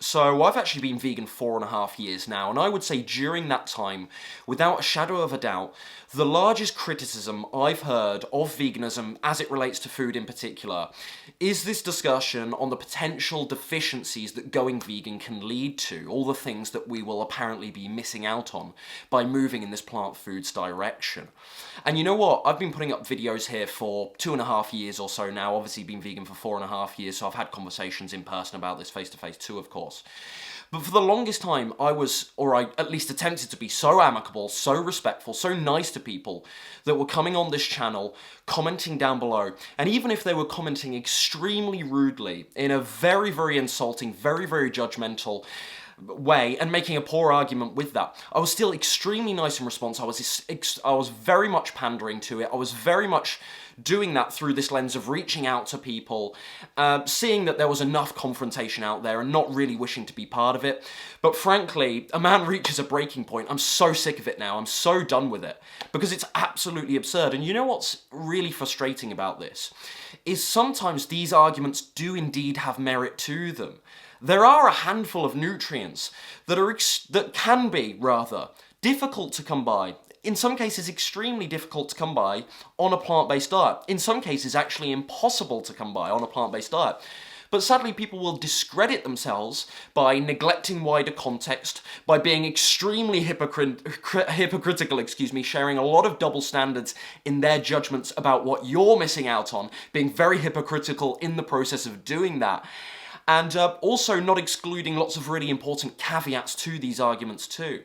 So I've actually been vegan 4.5 years now, and I would say during that time, without a shadow of a doubt, the largest criticism I've heard of veganism as it relates to food in particular is this discussion on the potential deficiencies that going vegan can lead to, all the things that we will apparently be missing out on by moving in this plant foods direction. And you know what? I've been putting up videos here for 2.5 years or so now, obviously been vegan for 4.5 years, so I've had conversations in person about this face-to-face too, of course. But for the longest time, I at least attempted to be so amicable, so respectful, so nice to people that were coming on this channel, commenting down below, and even if they were commenting extremely rudely, in a very, very insulting, very, very judgmental way, and making a poor argument with that, I was still extremely nice in response. I was very much pandering to it. I was very much doing that through this lens of reaching out to people, seeing that there was enough confrontation out there and not really wishing to be part of it. But frankly, a man reaches a breaking point. I'm so sick of it now. I'm so done with it because it's absolutely absurd. And you know what's really frustrating about this is sometimes these arguments do indeed have merit to them. There are a handful of nutrients that can be difficult to come by. In some cases, extremely difficult to come by on a plant-based diet. In some cases, actually impossible to come by on a plant-based diet. But sadly, people will discredit themselves by neglecting wider context, by being extremely hypocritical, sharing a lot of double standards in their judgments about what you're missing out on, being very hypocritical in the process of doing that. And also not excluding lots of really important caveats to these arguments too.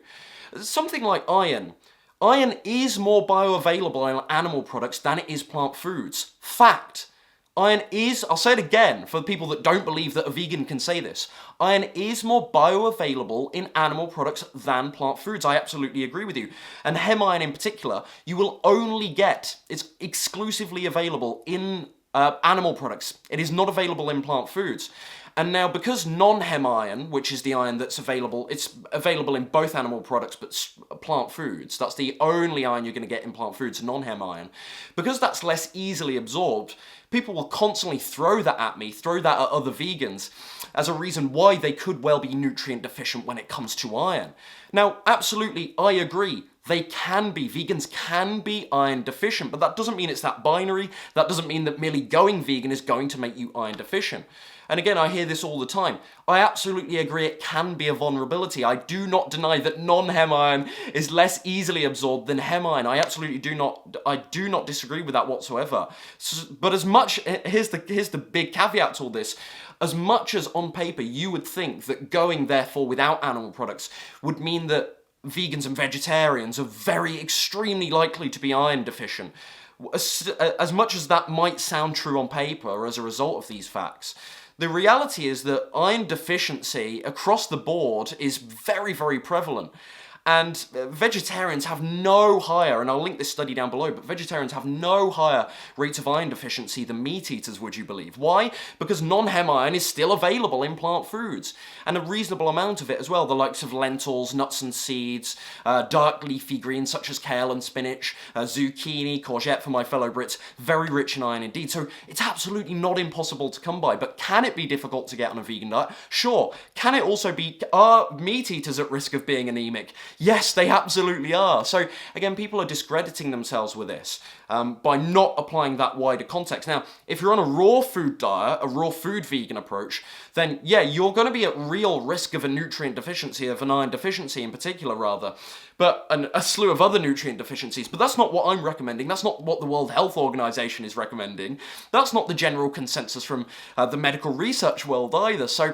Something like iron. Iron is more bioavailable in animal products than it is plant foods. Fact. Iron is, I'll say it again for the people that don't believe that a vegan can say this, iron is more bioavailable in animal products than plant foods. I absolutely agree with you. And hem iron in particular, you will only get, it's exclusively available in animal products. It is not available in plant foods. And now, because non-hem iron, which is the iron that's available, it's available in both animal products but plant foods, that's the only iron you're going to get in plant foods, non-hem iron, because that's less easily absorbed, people will constantly throw that at me, throw that at other vegans, as a reason why they could well be nutrient deficient when it comes to iron. Now, absolutely, I agree. Vegans can be iron deficient, but that doesn't mean it's that binary. That doesn't mean that merely going vegan is going to make you iron deficient. And again, I hear this all the time. I absolutely agree it can be a vulnerability. I do not deny that non-hem iron is less easily absorbed than hem iron. I do not disagree with that whatsoever. But as much, here's the big caveat to all this. As much as on paper you would think that going therefore without animal products would mean that vegans and vegetarians are very extremely likely to be iron deficient, as much as that might sound true on paper as a result of these facts, the reality is that iron deficiency across the board is very, very prevalent. And vegetarians have no higher, and I'll link this study down below, but vegetarians have no higher rates of iron deficiency than meat eaters, would you believe? Why? Because non-hem iron is still available in plant foods, and a reasonable amount of it as well, the likes of lentils, nuts and seeds, dark leafy greens such as kale and spinach, zucchini, courgette for my fellow Brits, very rich in iron indeed. So it's absolutely not impossible to come by, but can it be difficult to get on a vegan diet? Sure. Can it also be, are meat eaters at risk of being anemic? Yes, they absolutely are. So again, people are discrediting themselves with this by not applying that wider context. Now, if you're on a raw food diet, a raw food vegan approach, then yeah, you're going to be at real risk of a nutrient deficiency, of an iron deficiency in particular rather, but a slew of other nutrient deficiencies. But that's not what I'm recommending. That's not what the World Health Organization is recommending. That's not the general consensus from the medical research world either. So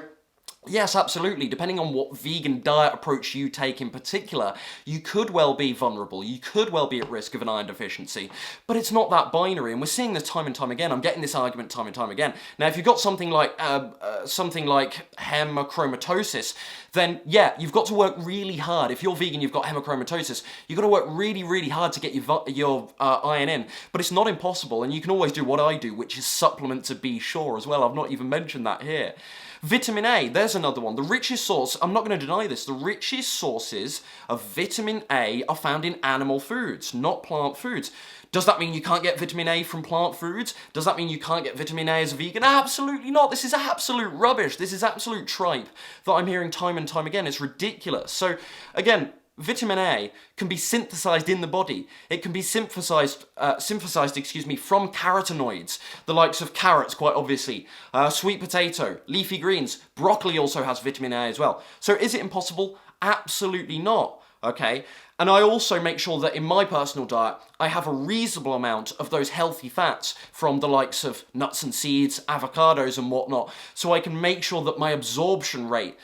yes, absolutely. Depending on what vegan diet approach you take in particular, you could well be vulnerable. You could well be at risk of an iron deficiency. But it's not that binary, and we're seeing this time and time again. I'm getting this argument time and time again. Now, if you've got something like hemochromatosis, then yeah, you've got to work really hard. If you're vegan, you've got hemochromatosis, you've got to work really, really hard to get your iron in. But it's not impossible, and you can always do what I do, which is supplement to be sure as well. I've not even mentioned that here. Vitamin A, there's another one. The richest source, I'm not going to deny this, the richest sources of vitamin A are found in animal foods, not plant foods. Does that mean you can't get vitamin A from plant foods? Does that mean you can't get vitamin A as a vegan? Absolutely not. This is absolute rubbish. This is absolute tripe that I'm hearing time and time again. It's ridiculous. So, again, vitamin A can be synthesized in the body. It can be synthesized from carotenoids, the likes of carrots, quite obviously, sweet potato, leafy greens. Broccoli also has vitamin A as well. So is it impossible? Absolutely not. Okay, and I also make sure that in my personal diet, I have a reasonable amount of those healthy fats from the likes of nuts and seeds, avocados and whatnot, so I can make sure that my absorption rate,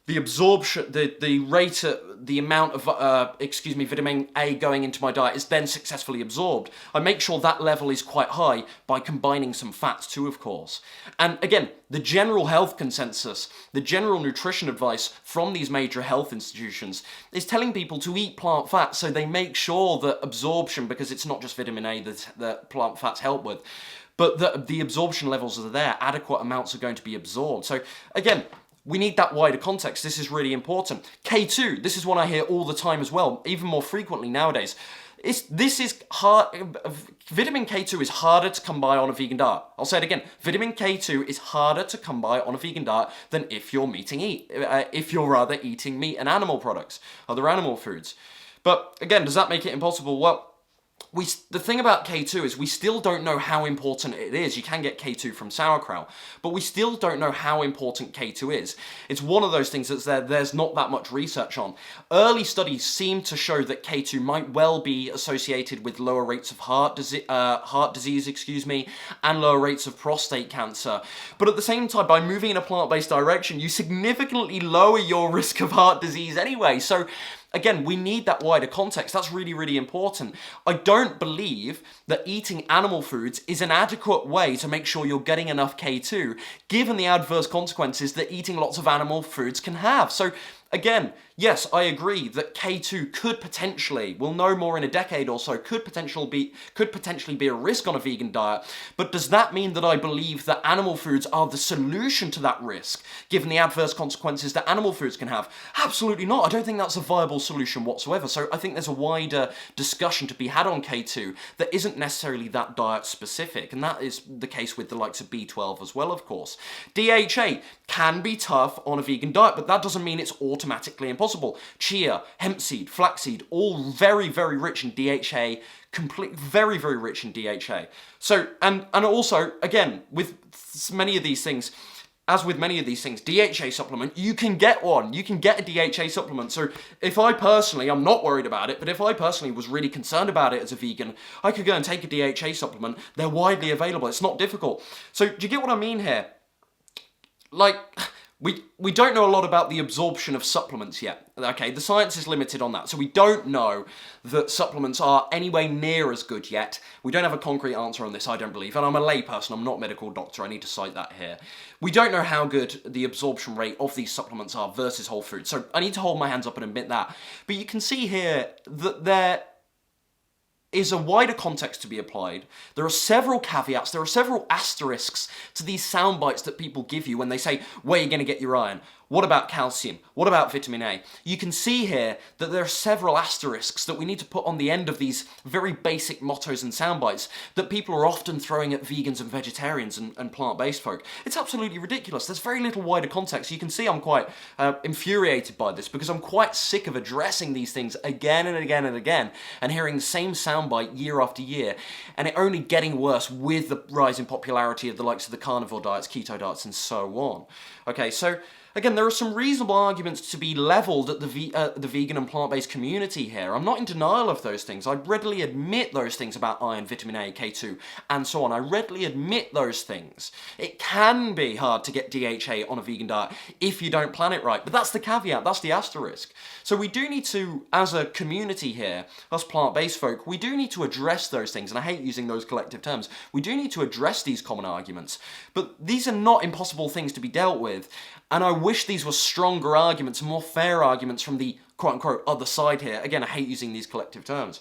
the amount of, vitamin A going into my diet is then successfully absorbed. I make sure that level is quite high by combining some fats too, of course. And again, the general health consensus, the general nutrition advice from these major health institutions is telling people to eat plant fats so they make sure that absorption, because it's not just vitamin A that plant fats help with, but the absorption levels are there, adequate amounts are going to be absorbed. So again, we need that wider context. This is really important. K2, this is one I hear all the time as well, even more frequently nowadays. This is hard. Vitamin K2 is harder to come by on a vegan diet. I'll say it again. Vitamin K2 is harder to come by on a vegan diet than if you're eating meat and animal products, other animal foods. But again, does that make it impossible? Well, the thing about K2 is we still don't know how important it is. You can get K2 from sauerkraut, but we still don't know how important K2 is. It's one of those things that there's not that much research on. Early studies seem to show that K2 might well be associated with lower rates of heart disease, and lower rates of prostate cancer. But at the same time, by moving in a plant-based direction, you significantly lower your risk of heart disease anyway. So again, we need that wider context. That's really, really important. I don't believe that eating animal foods is an adequate way to make sure you're getting enough K2, given the adverse consequences that eating lots of animal foods can have. So again, yes, I agree that K2 could potentially, we'll know more in a decade or so, could potentially be a risk on a vegan diet. But does that mean that I believe that animal foods are the solution to that risk, given the adverse consequences that animal foods can have? Absolutely not. I don't think that's a viable solution whatsoever. So I think there's a wider discussion to be had on K2 that isn't necessarily that diet specific. And that is the case with the likes of B12 as well, of course. DHA can be tough on a vegan diet, but that doesn't mean it's automatically impossible. Chia, hemp seed, flaxseed, all very, very rich in DHA, very, very rich in DHA. So, and also, again, with many of these things, DHA supplement, you can get one. You can get a DHA supplement. So if I personally, I'm not worried about it, but if I personally was really concerned about it as a vegan, I could go and take a DHA supplement. They're widely available. It's not difficult. So do you get what I mean here? Like, we don't know a lot about the absorption of supplements yet. Okay, the science is limited on that. So we don't know that supplements are anywhere near as good yet. We don't have a concrete answer on this, I don't believe. And I'm a layperson, I'm not a medical doctor, I need to cite that here. We don't know how good the absorption rate of these supplements are versus whole foods. So I need to hold my hands up and admit that. But you can see here that there is a wider context to be applied. There are several caveats, there are several asterisks to these sound bites that people give you when they say, where are you going to get your iron? What about calcium? What about vitamin A? You can see here that there are several asterisks that we need to put on the end of these very basic mottos and sound bites that people are often throwing at vegans and vegetarians and plant-based folk. It's absolutely ridiculous. There's very little wider context. You can see I'm quite infuriated by this because I'm quite sick of addressing these things again and again and again and hearing the same soundbite year after year, and it only getting worse with the rise in popularity of the likes of the carnivore diets, keto diets, and so on. Okay, so again, there are some reasonable arguments to be levelled at the vegan and plant-based community here. I'm not in denial of those things. I readily admit those things about iron, vitamin A, K2, and so on. I readily admit those things. It can be hard to get DHA on a vegan diet if you don't plan it right, but that's the caveat, that's the asterisk. So we do need to, as a community here, us plant-based folk, we do need to address those things, and I hate using those collective terms. We do need to address these common arguments, but these are not impossible things to be dealt with, and I wish these were stronger arguments, more fair arguments from the quote-unquote other side here. Again, I hate using these collective terms.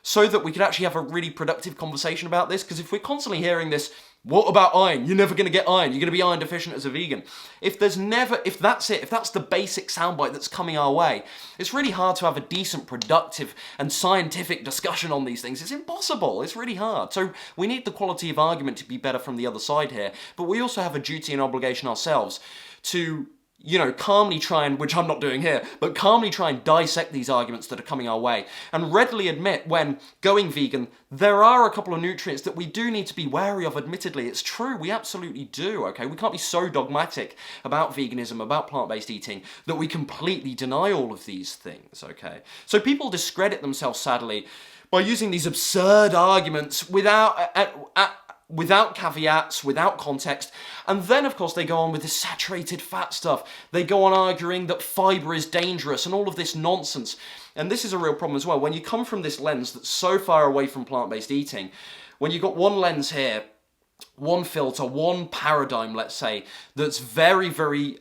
so that we could actually have a really productive conversation about this. Because if we're constantly hearing this, what about iron? You're never going to get iron. You're going to be iron deficient as a vegan. If that's it, if that's the basic soundbite that's coming our way, it's really hard to have a decent, productive, and scientific discussion on these things. It's impossible. It's really hard. So we need the quality of argument to be better from the other side here, but we also have a duty and obligation ourselves to, calmly try and, which I'm not doing here, but calmly try and dissect these arguments that are coming our way and readily admit when going vegan, there are a couple of nutrients that we do need to be wary of, admittedly. It's true, we absolutely do, okay? We can't be so dogmatic about veganism, about plant-based eating, that we completely deny all of these things, okay? So people discredit themselves, sadly, by using these absurd arguments without caveats, without context, and then of course they go on with this saturated fat stuff. They go on arguing that fibre is dangerous and all of this nonsense. And this is a real problem as well. When you come from this lens that's so far away from plant-based eating, when you've got one lens here, one filter, one paradigm, let's say, that's very, very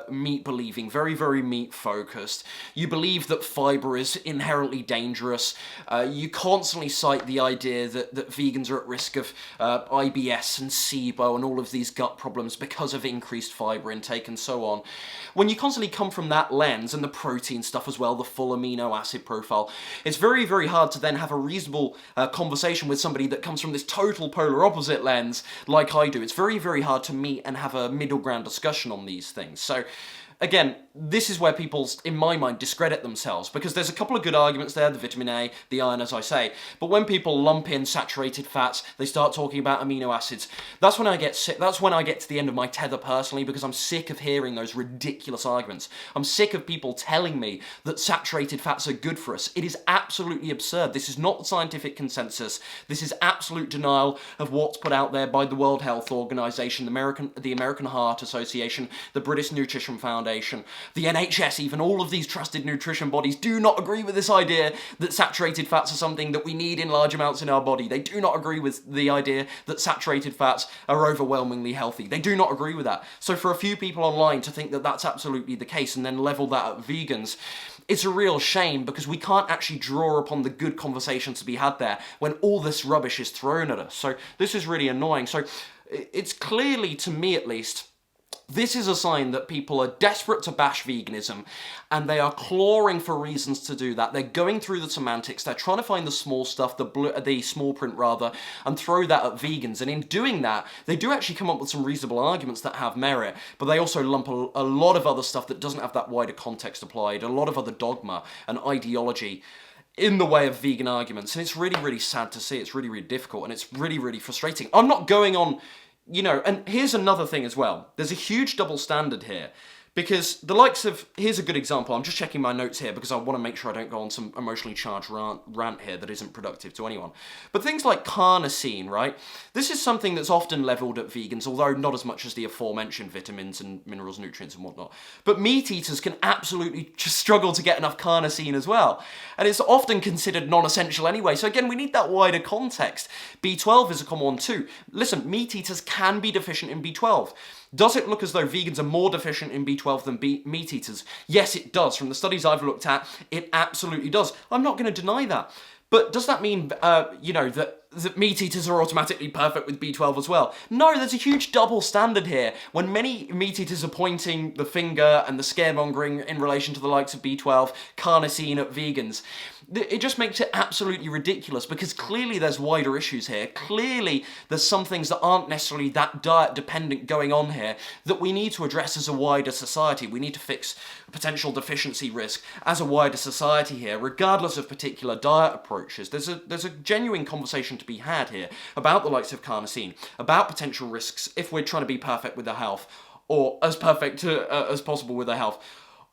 meat-believing, very, very meat-focused. You believe that fibre is inherently dangerous. You constantly cite the idea that vegans are at risk of IBS and SIBO and all of these gut problems because of increased fibre intake and so on. When you constantly come from that lens, and the protein stuff as well, the full amino acid profile, it's very, very hard to then have a reasonable conversation with somebody that comes from this total polar opposite lens, like I do. It's very, very hard to meet and have a middle ground discussion on these things. So, again, this is where people, in my mind, discredit themselves, because there's a couple of good arguments there, the vitamin A, the iron, as I say, but when people lump in saturated fats, they start talking about amino acids, that's when I get sick. That's when I get to the end of my tether personally, because I'm sick of hearing those ridiculous arguments. I'm sick of people telling me that saturated fats are good for us. It is absolutely absurd. This is not the scientific consensus. This is absolute denial of what's put out there by the World Health Organization, the American Heart Association, the British Nutrition Foundation, the NHS, even all of these trusted nutrition bodies do not agree with this idea that saturated fats are something that we need in large amounts in our body. They do not agree with the idea that saturated fats are overwhelmingly healthy. They do not agree with that. So for a few people online to think that that's absolutely the case and then level that at vegans, it's a real shame, because we can't actually draw upon the good conversations to be had there when all this rubbish is thrown at us. So this is really annoying. So it's clearly, to me at least, this is a sign that people are desperate to bash veganism, and they are clawing for reasons to do that. They're going through the semantics, they're trying to find the small stuff, the small print rather, and throw that at vegans. And in doing that, they do actually come up with some reasonable arguments that have merit, but they also lump a lot of other stuff that doesn't have that wider context applied, a lot of other dogma and ideology in the way of vegan arguments. And it's really, really sad to see. It's really, really difficult, and it's really, really frustrating. I'm not going on, and here's another thing as well. There's a huge double standard here, because the likes of, here's a good example. I'm just checking my notes here because I want to make sure I don't go on some emotionally charged rant here that isn't productive to anyone. But things like carnosine, right? This is something that's often leveled at vegans, although not as much as the aforementioned vitamins and minerals, nutrients and whatnot. But meat eaters can absolutely just struggle to get enough carnosine as well. And it's often considered non-essential anyway. So again, we need that wider context. B12 is a common one too. Listen, meat eaters can be deficient in B12. Does it look as though vegans are more deficient in B12 than meat eaters? Yes, it does. From the studies I've looked at, it absolutely does. I'm not going to deny that. But does that mean, that meat eaters are automatically perfect with B12 as well? No, there's a huge double standard here. When many meat eaters are pointing the finger and the scaremongering in relation to the likes of B12, carnosine at vegans, it just makes it absolutely ridiculous, because clearly there's wider issues here. Clearly there's some things that aren't necessarily that diet dependent going on here that we need to address as a wider society. We need to fix potential deficiency risk as a wider society here, regardless of particular diet approaches. There's a genuine conversation to be had here about the likes of carnosine, about potential risks if we're trying to be perfect with our health, or as perfect as possible with our health,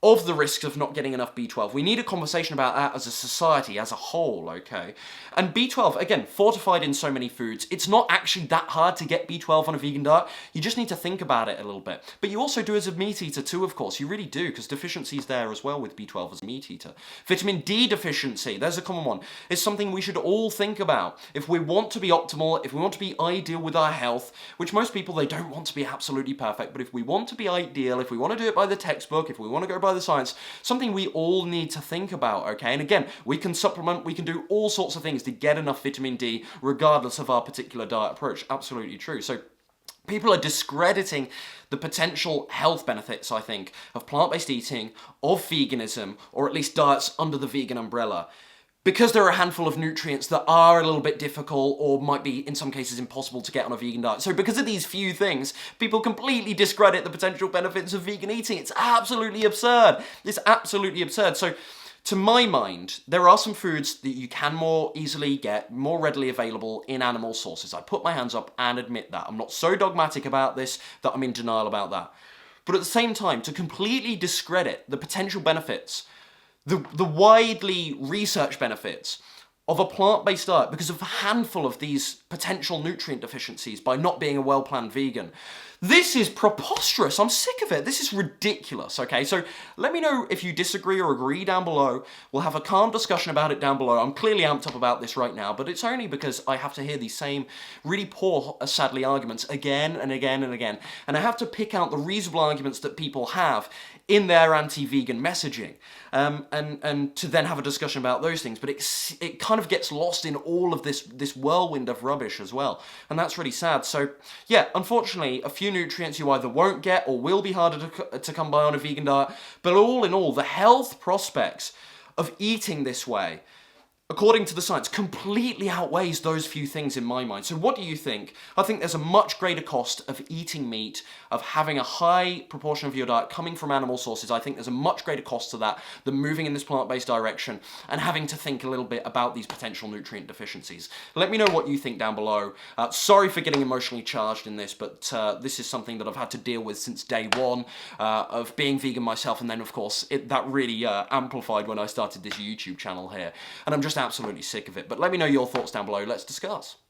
of the risks of not getting enough B12. We need a conversation about that as a society, as a whole, okay? And B12, again, fortified in so many foods, it's not actually that hard to get B12 on a vegan diet. You just need to think about it a little bit. But you also do as a meat eater too, of course. You really do, because deficiencies there as well with B12 as a meat eater. Vitamin D deficiency, there's a common one. It's something we should all think about. If we want to be optimal, if we want to be ideal with our health, which most people, they don't want to be absolutely perfect, but if we want to be ideal, if we want to do it by the textbook, if we want to go by by the science, something we all need to think about, okay? And again, we can supplement, we can do all sorts of things to get enough vitamin D regardless of our particular diet approach. Absolutely true. So people are discrediting the potential health benefits, I think, of plant-based eating, of veganism, or at least diets under the vegan umbrella, because there are a handful of nutrients that are a little bit difficult or might be, in some cases, impossible to get on a vegan diet. So because of these few things, people completely discredit the potential benefits of vegan eating. It's absolutely absurd. It's absolutely absurd. So to my mind, there are some foods that you can more easily get, more readily available in animal sources. I put my hands up and admit that. I'm not so dogmatic about this that I'm in denial about that. But at the same time, to completely discredit the potential benefits, the widely researched benefits of a plant-based diet because of a handful of these potential nutrient deficiencies by not being a well-planned vegan. This is preposterous. I'm sick of it. This is ridiculous, okay? So let me know if you disagree or agree down below. We'll have a calm discussion about it down below. I'm clearly amped up about this right now, but it's only because I have to hear these same really poor, sadly, arguments again and again and again. And I have to pick out the reasonable arguments that people have in their anti-vegan messaging, and to then have a discussion about those things. But it kind of gets lost in all of this whirlwind of rubbish as well, and that's really sad. So yeah, unfortunately, a few nutrients you either won't get or will be harder to come by on a vegan diet, but all in all, the health prospects of eating this way, according to the science, completely outweighs those few things in my mind. So what do you think? I think there's a much greater cost of eating meat, of having a high proportion of your diet coming from animal sources. I think there's a much greater cost to that than moving in this plant-based direction and having to think a little bit about these potential nutrient deficiencies. Let me know what you think down below. Sorry for getting emotionally charged in this, but this is something that I've had to deal with since day one of being vegan myself, and then of course that really amplified when I started this YouTube channel here, and I'm just absolutely sick of it. But let me know your thoughts down below. Let's discuss.